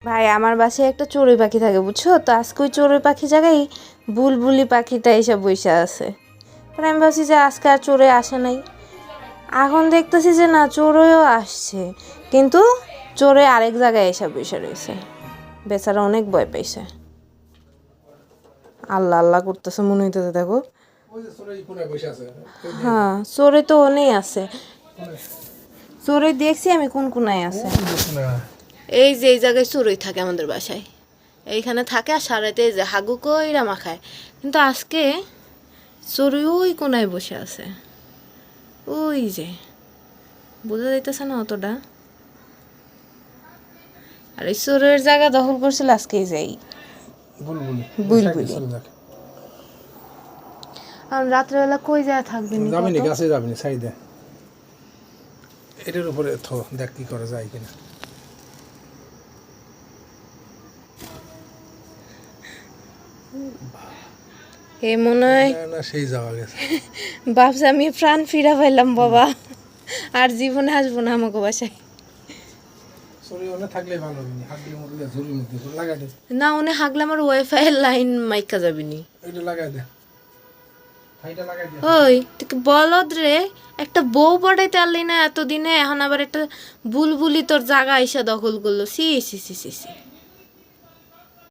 ভাই আমার বাসায় একটা চড়ুই পাখি থাকে বুঝছো, তো আজকে ওই চড়ুই পাখি জায়গায় বুলবুলি পাখিটা এসে বসে আছে। পরে আমি ভাবছি যে আজকে আর চড়ুই আসে নাই, এখন দেখতেছি যে না চড়ুইও আসছে, কিন্তু চড়ুই আরেক জায়গায় এসে বসে রয়েছে। বেচারা অনেক ভয় পাইছে, আল্লাহ আল্লাহ করতেছে মনে হইতেছে। দেখো হ্যাঁ চড়ুই তো অনেক আছে, চড়ুই দেখছি আমি কোন কোনায় আছে। এই যে এই জায়গায় চড়ুই থাকে আমাদের বাসায়, এইখানে থাকে আর সারাতে যে হাগু কইরা মাখায়, কিন্তু আজকে চড়ুই ওই কোনায় বসে আছে, ওই যে বোঝা যাইতেছে না অতটা। আর এই চড়ুইয়ের জায়গা দখল করছিল আজকে যাই বুলবুলি। আর রাত্রেবেলা কই যায় থাকবে না, যাবি না গাছে যাবি না সাইডে এটার উপরে থো দেখ কি করা যায় কিনা। এ মনে হয় না সেই যাওয়া গেছে, ভাবছি আমি প্রাণ ফিরা পাইলাম বাবা, আর জীবনে আসবো না আমাকে বাসায়। না উনি হাগলে আমার ওয়াইফাই এর লাইন মাইকা যাবিনি। ওই তুই বলদ রে, একটা বউ পড়াইতে পারলি না এতদিনে, এখন আবার একটা বুলবুলি তোর জায়গা এসে দখল করলো। সি সি সি সি সি।